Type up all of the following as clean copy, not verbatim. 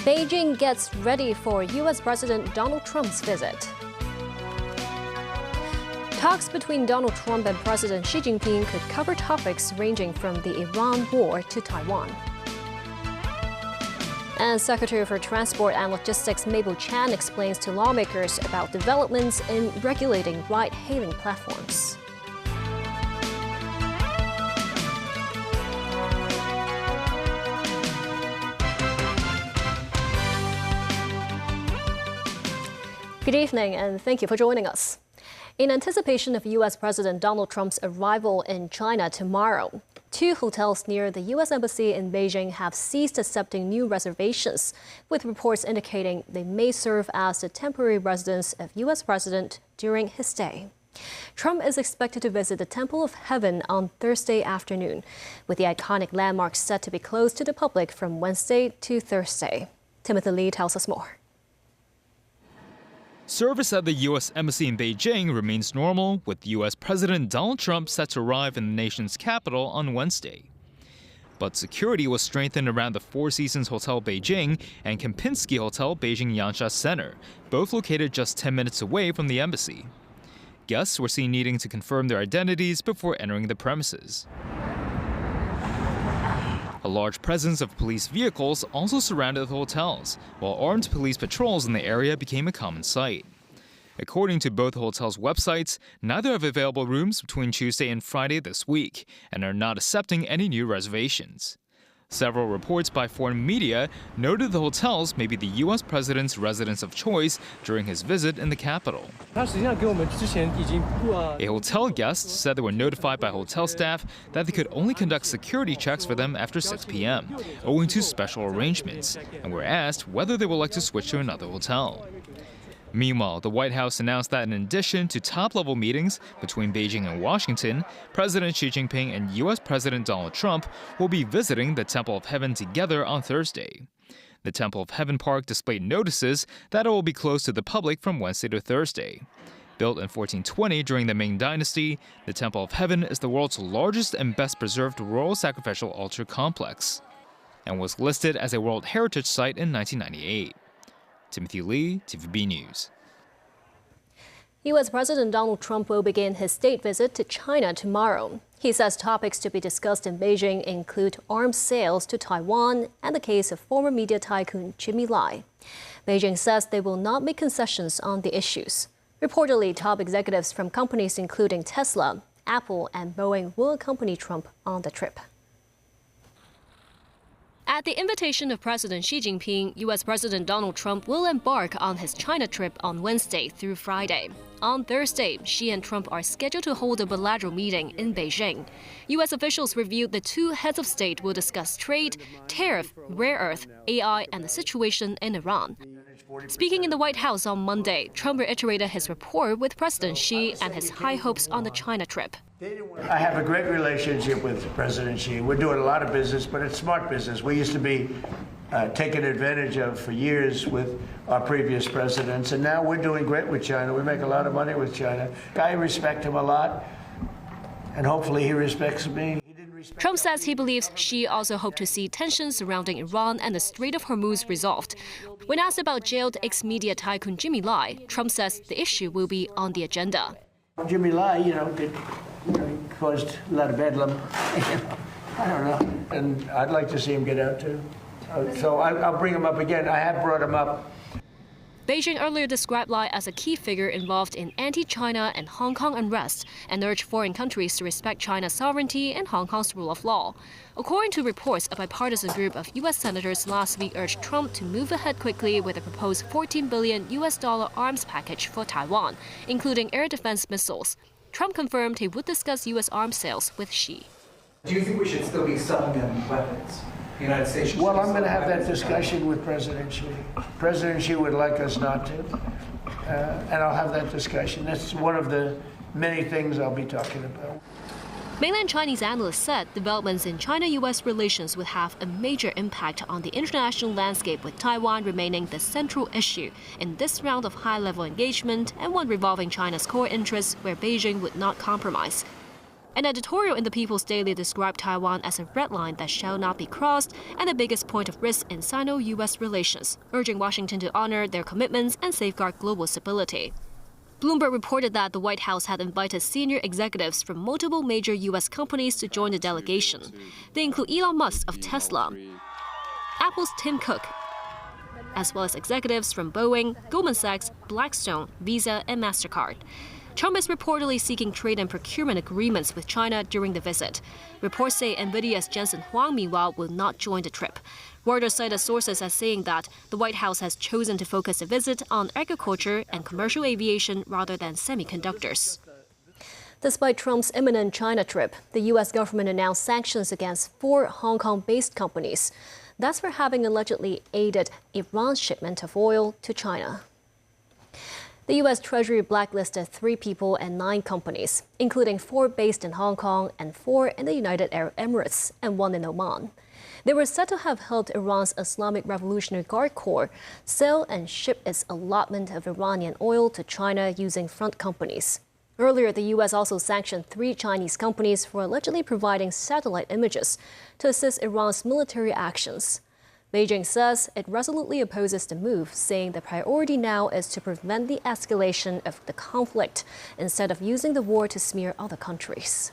Beijing gets ready for U.S. President Donald Trump's visit. Talks between Donald Trump and President Xi Jinping could cover topics ranging from the Iran war to Taiwan. And Secretary for Transport and Logistics Mabel Chan explains to lawmakers about developments in regulating ride-hailing platforms. Good evening, and thank you for joining us. In anticipation of U.S. President Donald Trump's arrival in China tomorrow, 2 hotels near the U.S. Embassy in Beijing have ceased accepting new reservations, with reports indicating they may serve as the temporary residence of U.S. President during his stay. Trump is expected to visit the Temple of Heaven on Thursday afternoon, with the iconic landmark set to be closed to the public from Wednesday to Thursday. Timothy Lee tells us more. Service at the U.S. Embassy in Beijing remains normal, with U.S. President Donald Trump set to arrive in the nation's capital on Wednesday. But security was strengthened around the Four Seasons Hotel Beijing and Kempinski Hotel Beijing Yangsha Center, both located just 10 minutes away from the embassy. Guests were seen needing to confirm their identities before entering the premises. A large presence of police vehicles also surrounded the hotels, while armed police patrols in the area became a common sight. According to both hotels' websites, neither have available rooms between Tuesday and Friday this week and are not accepting any new reservations. Several reports by foreign media noted the hotels may be the U.S. president's residence of choice during his visit in the capital. A hotel guest said they were notified by hotel staff that they could only conduct security checks for them after 6 p.m., owing to special arrangements, and were asked whether they would like to switch to another hotel. Meanwhile, the White House announced that in addition to top-level meetings between Beijing and Washington, President Xi Jinping and U.S. President Donald Trump will be visiting the Temple of Heaven together on Thursday. The Temple of Heaven Park displayed notices that it will be closed to the public from Wednesday to Thursday. Built in 1420 during the Ming Dynasty, the Temple of Heaven is the world's largest and best-preserved royal sacrificial altar complex, and was listed as a World Heritage Site in 1998. Timothy Lee, TVB News. U.S. President Donald Trump will begin his state visit to China tomorrow. He says topics to be discussed in Beijing include arms sales to Taiwan and the case of former media tycoon Jimmy Lai. Beijing says they will not make concessions on the issues. Reportedly, top executives from companies including Tesla, Apple, and Boeing will accompany Trump on the trip. At the invitation of President Xi Jinping, U.S. President Donald Trump will embark on his China trip on Wednesday through Friday. On Thursday, Xi and Trump are scheduled to hold a bilateral meeting in Beijing. U.S. officials reviewed the 2 heads of state will discuss trade, tariff, rare earth, AI, and the situation in Iran. Speaking in the White House on Monday, Trump reiterated his rapport with President Xi and his high hopes on the China trip. I have a great relationship with President Xi. We're doing a lot of business, but it's smart business. We used to be taken advantage of for years with our previous presidents, and now we're doing great with China. We make a lot of money with China. I respect him a lot, and hopefully he respects me. Trump says he believes Xi also hoped to see tensions surrounding Iran and the Strait of Hormuz resolved. When asked about jailed ex-media tycoon Jimmy Lai, Trump says the issue will be on the agenda. Jimmy Lai, he caused a lot of bedlam. I don't know. And I'd like to see him get out, too. So I'll bring him up again. I have brought him up. Beijing earlier described Lai as a key figure involved in anti-China and Hong Kong unrest and urged foreign countries to respect China's sovereignty and Hong Kong's rule of law. According to reports, a bipartisan group of U.S. senators last week urged Trump to move ahead quickly with a proposed $14 billion arms package for Taiwan, including air defense missiles. Trump confirmed he would discuss U.S. arms sales with Xi. Do you think we should still be selling them weapons? The United States. Well, I'm going to have that discussion with President Xi. President Xi would like us not to, and I'll have that discussion. That's one of the many things I'll be talking about. Mainland Chinese analysts said developments in China-U.S. relations would have a major impact on the international landscape, with Taiwan remaining the central issue in this round of high-level engagement and one revolving China's core interests where Beijing would not compromise. An editorial in the People's Daily described Taiwan as a red line that shall not be crossed and the biggest point of risk in Sino-US relations, urging Washington to honor their commitments and safeguard global stability. Bloomberg reported that the White House had invited senior executives from multiple major U.S. companies to join the delegation. They include Elon Musk of Tesla, Apple's Tim Cook, as well as executives from Boeing, Goldman Sachs, Blackstone, Visa, and MasterCard. Trump is reportedly seeking trade and procurement agreements with China during the visit. Reports say NVIDIA's Jensen Huang, meanwhile, will not join the trip. Reuters cited sources as saying that the White House has chosen to focus the visit on agriculture and commercial aviation rather than semiconductors. Despite Trump's imminent China trip, the U.S. government announced sanctions against 4 Hong Kong-based companies. That's for having allegedly aided Iran's shipment of oil to China. The U.S. Treasury blacklisted 3 people and 9 companies, including 4 based in Hong Kong and 4 in the United Arab Emirates and 1 in Oman. They were said to have helped Iran's Islamic Revolutionary Guard Corps sell and ship its allotment of Iranian oil to China using front companies. Earlier, the U.S. also sanctioned 3 Chinese companies for allegedly providing satellite images to assist Iran's military actions. Beijing says it resolutely opposes the move, saying the priority now is to prevent the escalation of the conflict instead of using the war to smear other countries.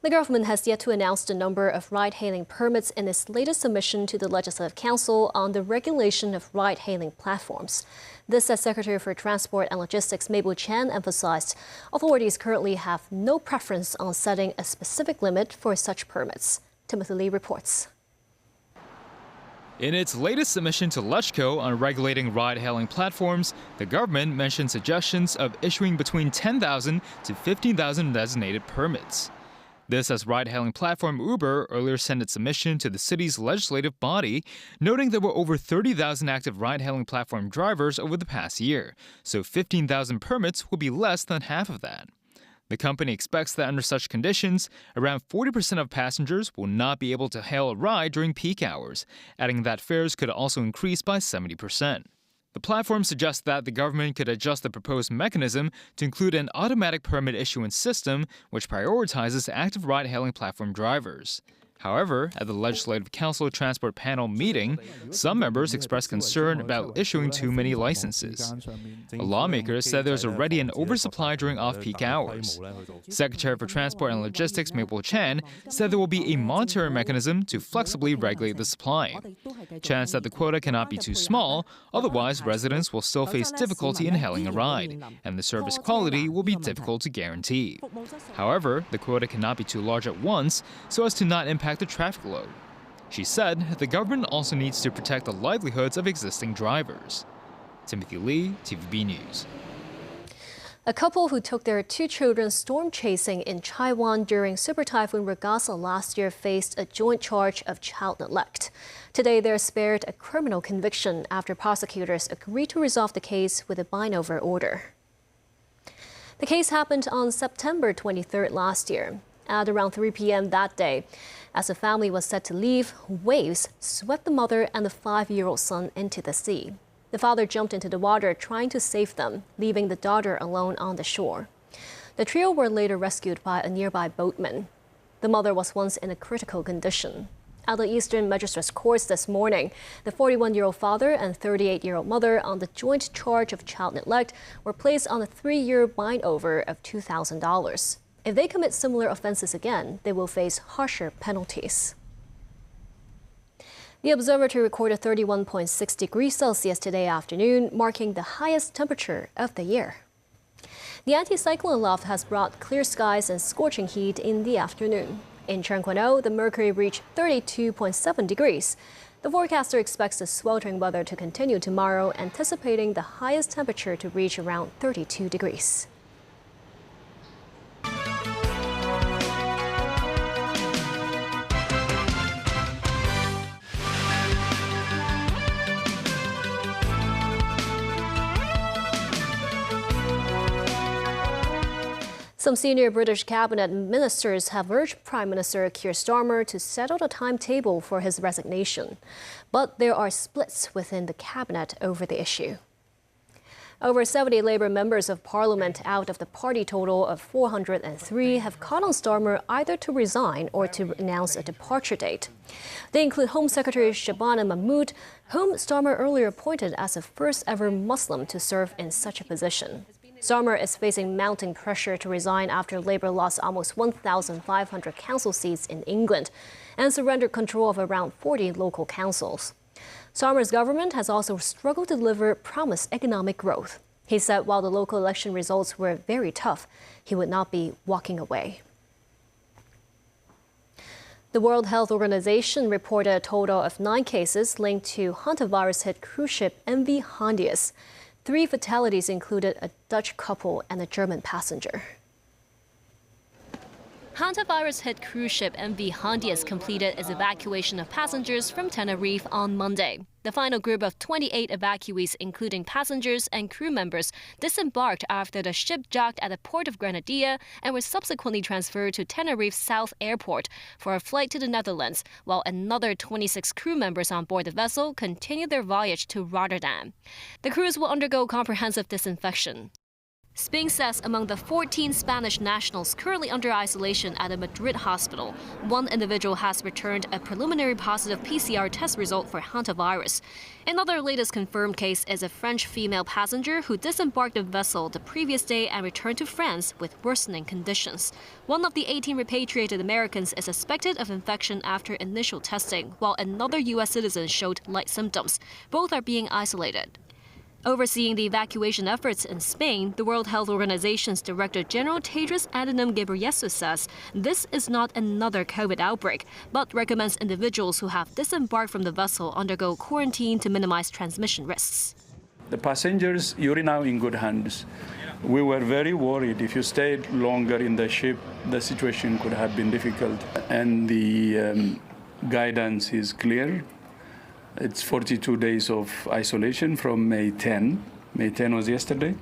The government has yet to announce the number of ride-hailing permits in its latest submission to the Legislative Council on the regulation of ride-hailing platforms. This, as Secretary for Transport and Logistics Mabel Chan emphasized, authorities currently have no preference on setting a specific limit for such permits. Timothy Lee reports. In its latest submission to LegCo on regulating ride-hailing platforms, the government mentioned suggestions of issuing between 10,000 to 15,000 designated permits. This as ride-hailing platform Uber earlier sent its submission to the city's legislative body, noting there were over 30,000 active ride-hailing platform drivers over the past year, so 15,000 permits will be less than half of that. The company expects that under such conditions, around 40% of passengers will not be able to hail a ride during peak hours, adding that fares could also increase by 70%. The platform suggests that the government could adjust the proposed mechanism to include an automatic permit issuance system which prioritizes active ride-hailing platform drivers. However, at the Legislative Council Transport Panel meeting, some members expressed concern about issuing too many licenses. A lawmaker said there's already an oversupply during off-peak hours. Secretary for Transport and Logistics Mabel Chan said there will be a monitoring mechanism to flexibly regulate the supply. Chan said the quota cannot be too small, otherwise residents will still face difficulty in hailing a ride, and the service quality will be difficult to guarantee. However, the quota cannot be too large at once so as to not impact the traffic load. She said the government also needs to protect the livelihoods of existing drivers. Timothy Lee, TVB News. A couple who took their 2 children storm chasing in Taiwan during Super Typhoon Ragasa last year faced a joint charge of child neglect. Today, they're spared a criminal conviction after prosecutors agreed to resolve the case with a bind-over order. The case happened on September 23rd last year. At around 3 p.m. that day, as the family was set to leave, waves swept the mother and the 5-year-old son into the sea. The father jumped into the water trying to save them, leaving the daughter alone on the shore. The trio were later rescued by a nearby boatman. The mother was once in a critical condition. At the Eastern Magistrates Court this morning, the 41-year-old father and 38-year-old mother on the joint charge of child neglect were placed on a 3-year bind-over of $2,000. If they commit similar offenses again, they will face harsher penalties. The observatory recorded 31.6 degrees Celsius today afternoon, marking the highest temperature of the year. The anticyclone aloft has brought clear skies and scorching heat in the afternoon. In Chengquan-o, the mercury reached 32.7 degrees. The forecaster expects the sweltering weather to continue tomorrow, anticipating the highest temperature to reach around 32 degrees. Some senior British cabinet ministers have urged Prime Minister Keir Starmer to set out a timetable for his resignation. But there are splits within the cabinet over the issue. Over 70 Labour members of Parliament out of the party total of 403 have called on Starmer either to resign or to announce a departure date. They include Home Secretary Shabana Mahmood, whom Starmer earlier appointed as the first ever Muslim to serve in such a position. Starmer is facing mounting pressure to resign after Labour lost almost 1,500 council seats in England and surrendered control of around 40 local councils. Starmer's government has also struggled to deliver promised economic growth. He said while the local election results were very tough, he would not be walking away. The World Health Organization reported a total of 9 cases linked to Hantavirus-hit cruise ship MV Handius. 3 fatalities included a Dutch couple and a German passenger. Hantavirus-hit cruise ship MV Handius completed its evacuation of passengers from Tenerife on Monday. The final group of 28 evacuees, including passengers and crew members, disembarked after the ship docked at the port of Granadilla and was subsequently transferred to Tenerife South Airport for a flight to the Netherlands, while another 26 crew members on board the vessel continued their voyage to Rotterdam. The crews will undergo comprehensive disinfection. Spain says among the 14 Spanish nationals currently under isolation at a Madrid hospital, 1 individual has returned a preliminary positive PCR test result for hantavirus. Another latest confirmed case is a French female passenger who disembarked the vessel the previous day and returned to France with worsening conditions. One of the 18 repatriated Americans is suspected of infection after initial testing, while another U.S. citizen showed light symptoms. Both are being isolated. Overseeing the evacuation efforts in Spain, the World Health Organization's Director General Tedros Adhanom Ghebreyesus says this is not another COVID outbreak, but recommends individuals who have disembarked from the vessel undergo quarantine to minimize transmission risks. The passengers, you're now in good hands. We were very worried if you stayed longer in the ship, the situation could have been difficult. And the guidance is clear. It's 42 days of isolation from May 10. May 10 was yesterday.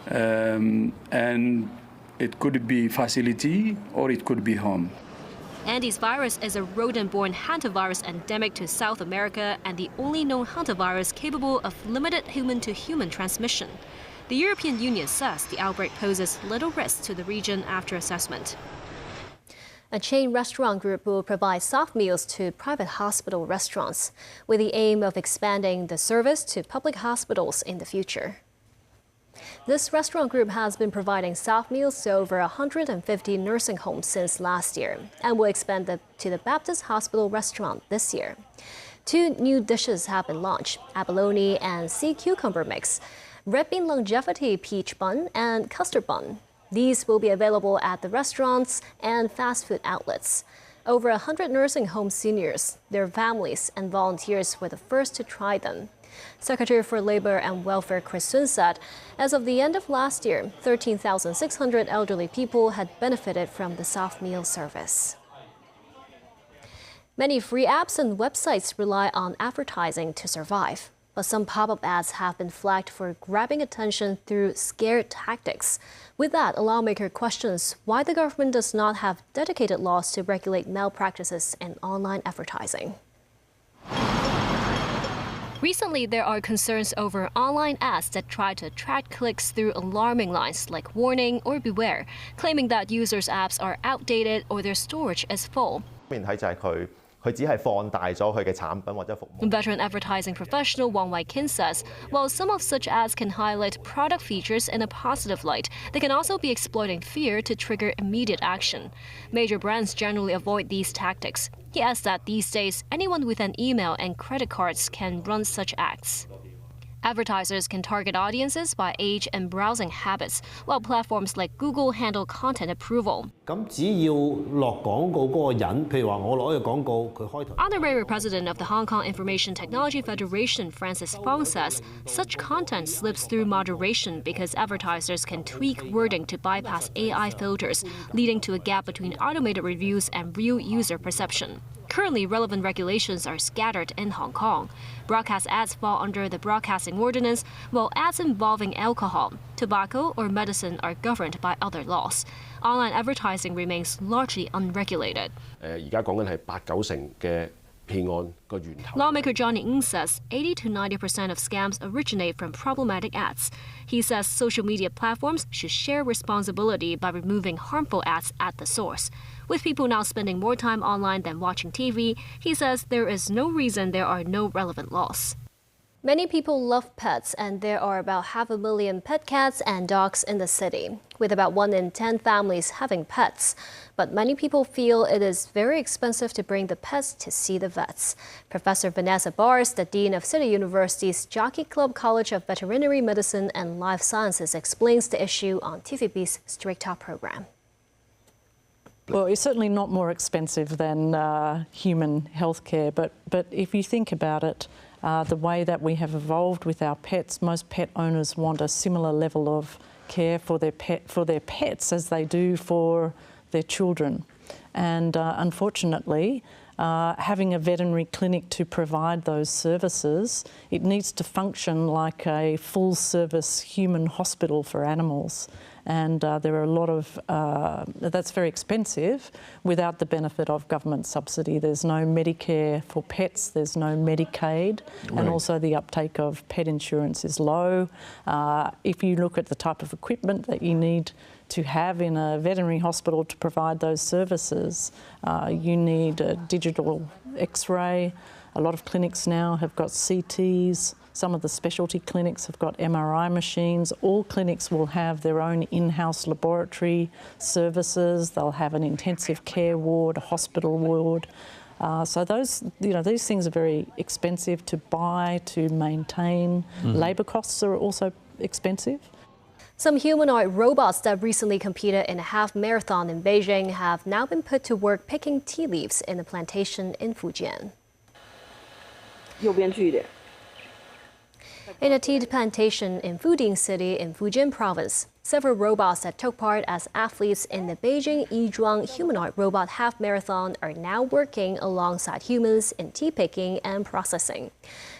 And it could be facility or it could be home. Andes virus is a rodent-borne hantavirus endemic to South America and the only known hantavirus capable of limited human-to-human transmission. The European Union says the outbreak poses little risk to the region after assessment. A chain restaurant group will provide soft meals to private hospital restaurants with the aim of expanding the service to public hospitals in the future. This restaurant group has been providing soft meals to over 150 nursing homes since last year and will expand to the Baptist Hospital restaurant this year. 2 new dishes have been launched: abalone and sea cucumber mix, red bean longevity peach bun, and custard bun. These will be available at the restaurants and fast food outlets. Over 100 nursing home seniors, their families, and volunteers were the first to try them. Secretary for Labor and Welfare Chris Sun said, as of the end of last year, 13,600 elderly people had benefited from the soft meal service. Many free apps and websites rely on advertising to survive. But some pop-up ads have been flagged for grabbing attention through scare tactics. With that, a lawmaker questions why the government does not have dedicated laws to regulate malpractices in online advertising. Recently, there are concerns over online ads that try to attract clicks through alarming lines like warning or beware, claiming that users' apps are outdated or their storage is full. Veteran advertising professional Wang Wai-kin says, while some of such ads can highlight product features in a positive light, they can also be exploiting fear to trigger immediate action. Major brands generally avoid these tactics. He adds that these days, anyone with an email and credit cards can run such ads. Advertisers can target audiences by age and browsing habits, while platforms like Google handle content approval. Honorary President of the Hong Kong Information Technology Federation, Francis Fong, says such content slips through moderation because advertisers can tweak wording to bypass AI filters, leading to a gap between automated reviews and real user perception. Currently, relevant regulations are scattered in Hong Kong. Broadcast ads fall under the Broadcasting Ordinance, while ads involving alcohol, tobacco, or medicine are governed by other laws. Online advertising remains largely unregulated. Lawmaker Johnny Ng says 80 to 90% of scams originate from problematic ads. He says social media platforms should share responsibility by removing harmful ads at the source. With people now spending more time online than watching TV, he says there is no reason there are no relevant laws. Many people love pets, and there are about 500,000 pet cats and dogs in the city, with about 1 in 10 families having pets. But many people feel it is very expensive to bring the pets to see the vets. Professor Vanessa Bars, the Dean of City University's Jockey Club College of Veterinary Medicine and Life Sciences, explains the issue on TVB's Straight Talk program. Well, it's certainly not more expensive than human healthcare, but if you think about it, the way that we have evolved with our pets, most pet owners want a similar level of care for their pets as they do for their children. And unfortunately, having a veterinary clinic to provide those services, it needs to function like a full-service human hospital for animals. And there are a lot of, that's very expensive without the benefit of government subsidy. There's no Medicare for pets, there's no Medicaid, and also the uptake of pet insurance is low. If you look at the type of equipment that you need to have in a veterinary hospital to provide those services, you need a digital X-ray. A lot of clinics now have got CTs. Some of the specialty clinics have got MRI machines. All clinics will have their own in-house laboratory services. They'll have an intensive care ward, a hospital ward. So those, these things are very expensive to buy, to maintain. Labour costs are also expensive. Some humanoid robots that recently competed in a half marathon in Beijing have now been put to work picking tea leaves in a plantation in Fujian. 右边去一点。 In a tea plantation in Fuding City in Fujian Province, several robots that took part as athletes in the Beijing Yizhuang humanoid robot half marathon are now working alongside humans in tea picking and processing.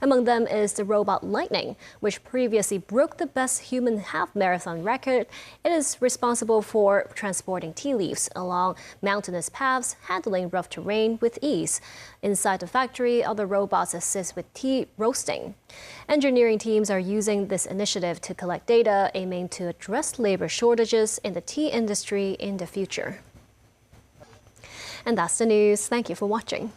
Among them is the robot Lightning, which previously broke the best human half marathon record. It is responsible for transporting tea leaves along mountainous paths, handling rough terrain with ease. Inside the factory, other robots assist with tea roasting. Engineering teams are using this initiative to collect data, aiming to address labor shortages in the tea industry in the future. And that's the news. Thank you for watching.